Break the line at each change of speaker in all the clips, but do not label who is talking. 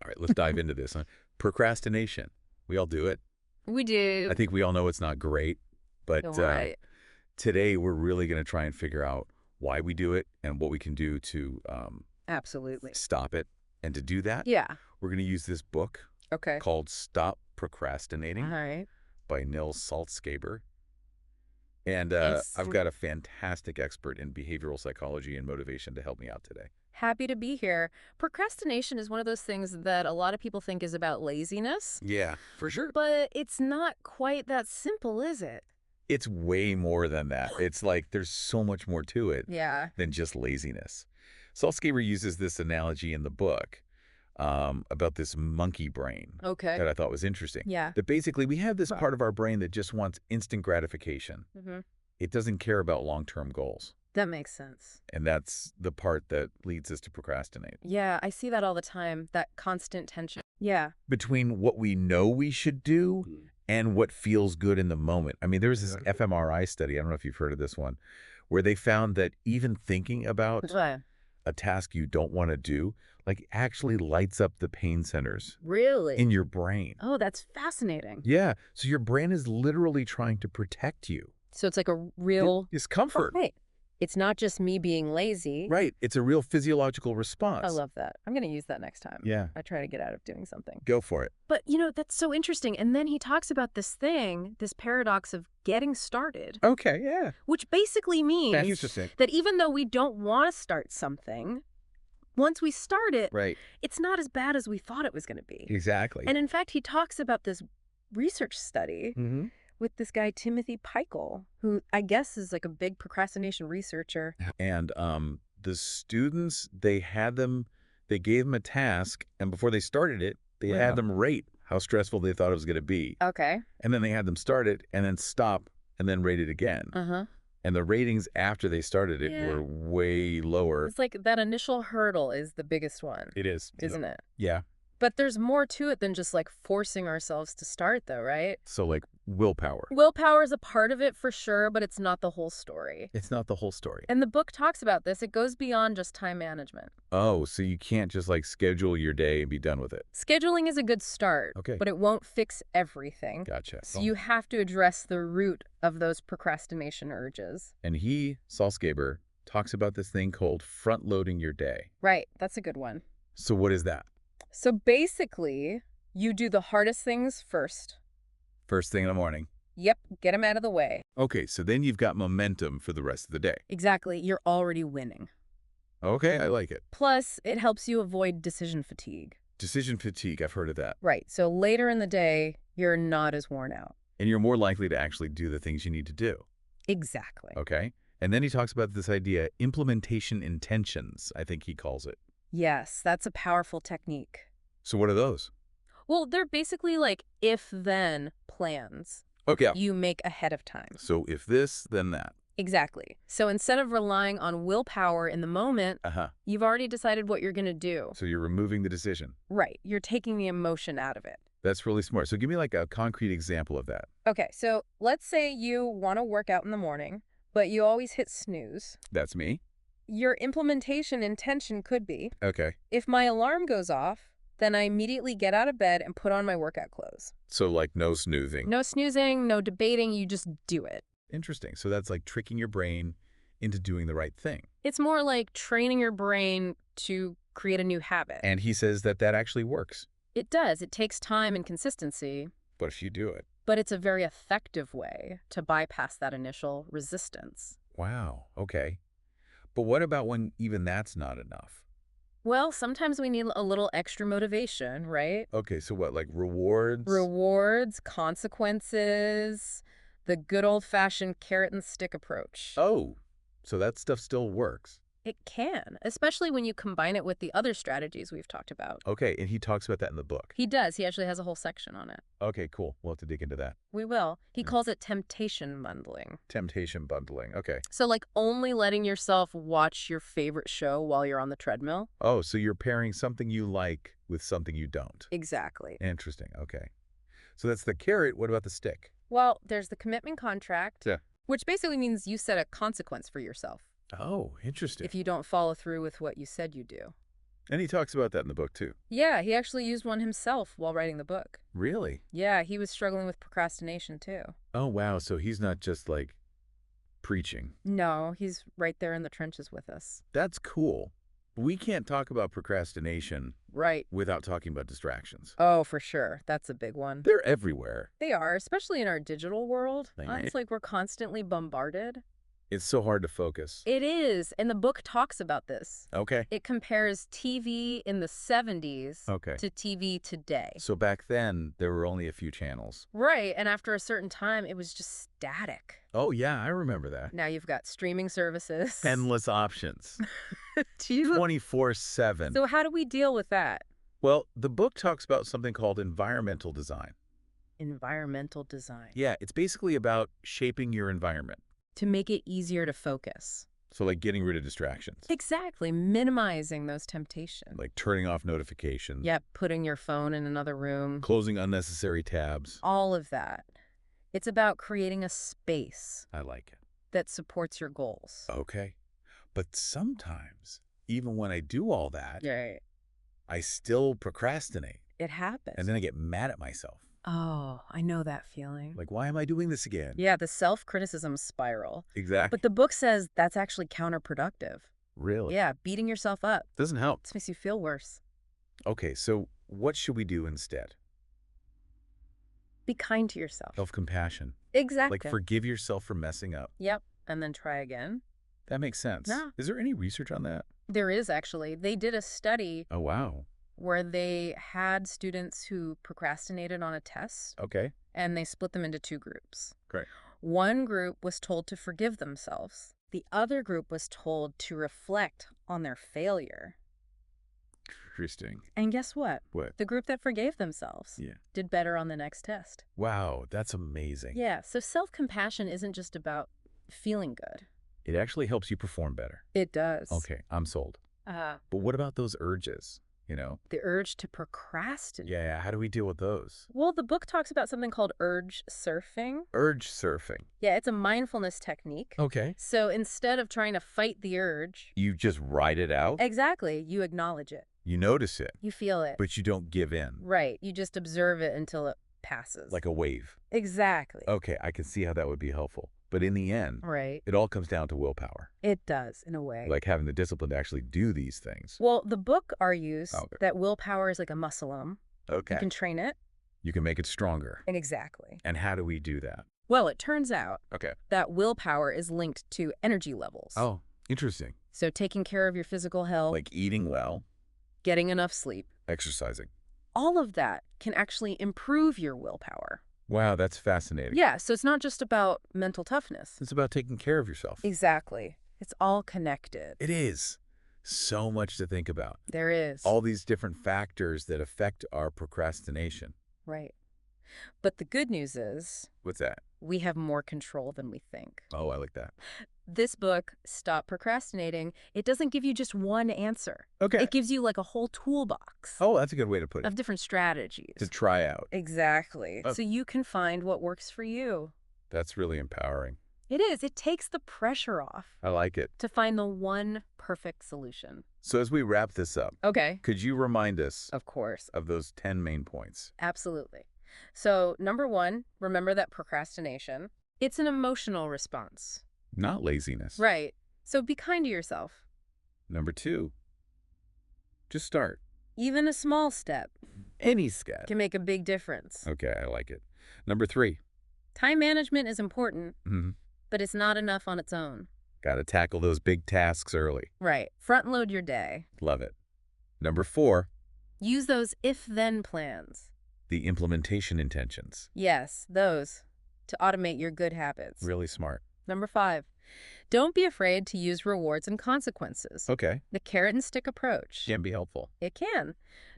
right, let's dive into this. Procrastination. We all do it.
We do.
I think we all know it's not great, but
Right.
today we're really going to try and figure out why we do it and what we can do to
Absolutely.
stop it. And to do that,
Yeah.
we're going to use this book
Okay.
called Stop Procrastinating
All right.
by Nils Salzgeber. And
Yes.
I've got a fantastic expert in behavioral psychology and motivation to help me out today.
Happy to be here. Procrastination is one of those things that a lot of people think is about laziness,
Yeah, for sure.
but it's not quite that simple, is it?
It's way more than that. It's like there's so much more to it
Yeah.
than just laziness. Salzgeber uses this analogy in the book about this monkey brain
Okay.
that I thought was interesting.
Yeah.
That basically we have this part of our brain that just wants instant gratification.
Mm-hmm.
It doesn't care about long-term goals.
That makes sense.
And that's the part that leads us to procrastinate.
Yeah, I see that all the time, that constant tension. Yeah.
Between what we know we should do and what feels good in the moment. I mean, there was this fMRI study, I don't know if you've heard of this one, where they found that even thinking about a task you don't want to do, like actually lights up the pain centers
Really?
in your brain.
Oh, that's fascinating.
Yeah. So your brain is literally trying to protect you.
So it's like a real
discomfort.
Right. It's not just me being lazy.
Right. It's a real physiological response.
I love that. I'm going to use that next time.
Yeah.
I try to get out of doing something.
Go for it.
But, that's so interesting. And then he talks about this paradox of getting started.
Okay, yeah.
Which basically means
That's interesting.
that even though we don't want to start something, once we start it,
Right.
it's not as bad as we thought it was going to be.
Exactly.
And in fact, he talks about this research study with this guy, Timothy Peichel, who I guess is like a big procrastination researcher.
And the students, they gave them a task, and before they started it, they had them rate how stressful they thought it was going to be.
Okay.
And then they had them start it, and then stop, and then rate it again.
Uh-huh.
And the ratings after they started it were way lower.
It's like that initial hurdle is the biggest one.
It is.
Isn't it?
Yeah.
But there's more to it than just like forcing ourselves to start though, right?
So like willpower.
Willpower is a part of it for sure, but it's not the whole story.
It's not the whole story.
And the book talks about this. It goes beyond just time management.
Oh, so you can't just like schedule your day and be done with it.
Scheduling is a good start, but it won't fix everything.
Gotcha.
So you have to address the root of those procrastination urges.
And Salzgeber, talks about this thing called front-loading your day.
Right. That's a good one.
So what is that?
So basically, you do the hardest things first.
First thing in the morning.
Yep, get them out of the way.
Okay, so then you've got momentum for the rest of the day.
Exactly, you're already winning.
Okay, I like it.
Plus, it helps you avoid decision fatigue.
Decision fatigue, I've heard of that.
Right, so later in the day, you're not as worn out.
And you're more likely to actually do the things you need to do.
Exactly.
Okay, and then he talks about this idea, implementation intentions, I think he calls it.
Yes, that's a powerful technique.
So what are those?
Well, they're basically like if-then plans.
Okay.
You make ahead of time.
So if this, then that.
Exactly. So instead of relying on willpower in the moment,
Uh-huh.
you've already decided what you're going to do.
So you're removing the decision.
Right. You're taking the emotion out of it.
That's really smart. So give me like a concrete example of that.
Okay, so let's say you want to work out in the morning, but you always hit snooze.
That's me.
Your implementation intention could be,
Okay.
if my alarm goes off, then I immediately get out of bed and put on my workout clothes.
So like no snoozing.
No snoozing, no debating, you just do it.
Interesting. So that's like tricking your brain into doing the right thing.
It's more like training your brain to create a new habit.
And he says that that actually works.
It does. It takes time and consistency.
But if you do it.
But it's a very effective way to bypass that initial resistance.
Wow. Okay. But what about when even that's not enough?
Well, sometimes we need a little extra motivation, right?
Okay, so what, like rewards?
Rewards, consequences, the good old-fashioned carrot and stick approach.
Oh, so that stuff still works.
It can, especially when you combine it with the other strategies we've talked about.
Okay, and he talks about that in the book.
He does. He actually has a whole section on it.
Okay, cool. We'll have to dig into that.
We will. He calls it temptation bundling.
Temptation bundling. Okay.
So like only letting yourself watch your favorite show while you're on the treadmill?
Oh, so you're pairing something you like with something you don't.
Exactly.
Interesting. Okay. So that's the carrot. What about the stick?
Well, there's the commitment contract,
Yeah.
which basically means you set a consequence for yourself
Oh, interesting.
if you don't follow through with what you said you do.
And he talks about that in the book, too.
Yeah, he actually used one himself while writing the book.
Really?
Yeah, he was struggling with procrastination, too.
Oh, wow. So he's not just, like, preaching.
No, he's right there in the trenches with us.
That's cool. We can't talk about procrastination
Right.
without talking about distractions.
Oh, for sure. That's a big one.
They're everywhere.
They are, especially in our digital world.
Right.
It's like we're constantly bombarded.
It's so hard to focus.
It is, and the book talks about this.
Okay.
It compares TV in the 70s
Okay.
to TV today.
So back then, there were only a few channels.
Right, and after a certain time, it was just static.
Oh, yeah, I remember that.
Now you've got streaming services.
Endless options.
Jesus.
24/7.
So how do we deal with that?
Well, the book talks about something called environmental design.
Environmental design.
Yeah, it's basically about shaping your environment.
To make it easier to focus.
So like getting rid of distractions.
Exactly, minimizing those temptations.
Like turning off notifications.
Yep, putting your phone in another room.
Closing unnecessary tabs.
All of that. It's about creating a space
I like it.
that supports your goals.
Okay. But sometimes, even when I do all that,
Right.
I still procrastinate.
It happens.
And then I get mad at myself.
Oh, I know that feeling.
Like, why am I doing this again?
Yeah, the self-criticism spiral.
Exactly.
But the book says that's actually counterproductive.
Really?
Yeah, beating yourself up.
Doesn't help.
This makes you feel worse.
Okay, so what should we do instead?
Be kind to yourself.
Self-compassion.
Exactly.
Like forgive yourself for messing up.
Yep, and then try again.
That makes sense.
Yeah.
Is there any research on that?
There is actually. They did a study
Oh, wow.
where they had students who procrastinated on a test,
Okay.
and they split them into two groups.
Great.
One group was told to forgive themselves. The other group was told to reflect on their failure.
Interesting.
And guess what?
What?
The group that forgave themselves
Yeah.
did better on the next test.
Wow, that's amazing.
Yeah, so self-compassion isn't just about feeling good.
It actually helps you perform better.
It does.
Okay, I'm sold. But what about those urges, you know?
The urge to procrastinate.
Yeah, how do we deal with those?
Well, the book talks about something called urge surfing.
Urge surfing.
Yeah, it's a mindfulness technique.
Okay.
So instead of trying to fight the urge,
You just ride it out?
exactly, you acknowledge it.
You notice it,
You feel it.
but you don't give in.
Right. You just observe it until it passes.
Like a wave.
Exactly.
Okay, I can see how that would be helpful. But in the end,
Right.
it all comes down to willpower.
It does, in a way.
Like having the discipline to actually do these things.
Well, the book argues
Okay.
that willpower is like a muscle.
Okay.
You can train it.
You can make it stronger.
And exactly.
And how do we do that?
Well, it turns out
Okay.
that willpower is linked to energy levels.
Oh, interesting.
So taking care of your physical health,
Like eating well,
getting enough sleep,
exercising.
all of that can actually improve your willpower.
Wow, that's fascinating.
Yeah, so it's not just about mental toughness.
It's about taking care of yourself.
Exactly. It's all connected.
It is. So much to think about.
There is.
All these different factors that affect our procrastination.
Right. But the good news is
What's that?
we have more control than we think.
Oh, I like that.
This book, Stop Procrastinating, it doesn't give you just one answer.
Okay.
It gives you like a whole toolbox
Oh, that's a good way to put it.
of different strategies.
To try out.
Exactly.
Oh.
So you can find what works for you.
That's really empowering.
It is. It takes the pressure off
I like it.
to find the one perfect solution.
So as we wrap this up,
Okay.
could you remind us
Of course.
of those 10 main points?
Absolutely. So, number one, remember that procrastination, it's an emotional response.
Not laziness.
Right. So be kind to yourself.
Number 2, just start.
Even a small step
Any step.
can make a big difference.
Okay, I like it. Number 3,
Time management is important,
mhm,
but it's not enough on its own.
got to tackle those big tasks early.
Right. Front load your day.
Love it. Number 4,
Use those if-then plans.
the implementation intentions.
Yes, those. To automate your good habits.
Really smart.
Number 5, don't be afraid to use rewards and consequences.
Okay.
The carrot and stick approach.
Can be helpful.
It can.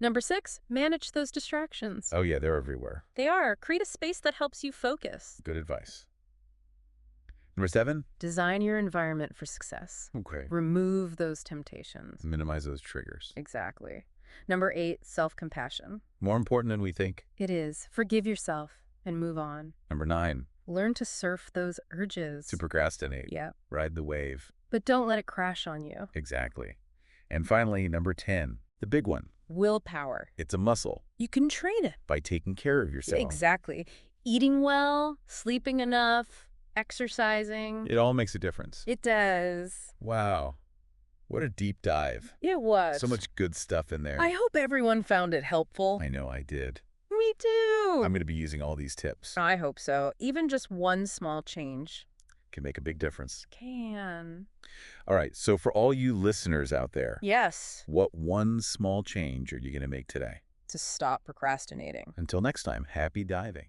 Number 6, manage those distractions.
Oh, yeah, they're everywhere.
They are. Create a space that helps you focus.
Good advice. Number 7,
Design your environment for success.
okay,
Remove those temptations.
minimize those triggers.
Exactly. Number 8, self-compassion.
More important than we think.
It is. Forgive yourself and move on.
Number 9,
Learn to surf those urges.
to procrastinate.
Yeah.
Ride the wave.
But don't let it crash on you.
Exactly. And finally, number 10, The big one.
Willpower.
It's a muscle.
You can train it.
By taking care of yourself.
Exactly. Eating well, sleeping enough, exercising.
It all makes a difference.
It does.
Wow. What a deep dive.
It was.
So much good stuff in there.
I hope everyone found it helpful.
I know I did.
Me too.
I'm going to be using all these tips.
I hope so. Even just one small change
Can make a big difference.
can.
All right, so for all you listeners out there,
Yes.
what one small change are you going to make today?
To stop procrastinating.
Until next time, happy diving.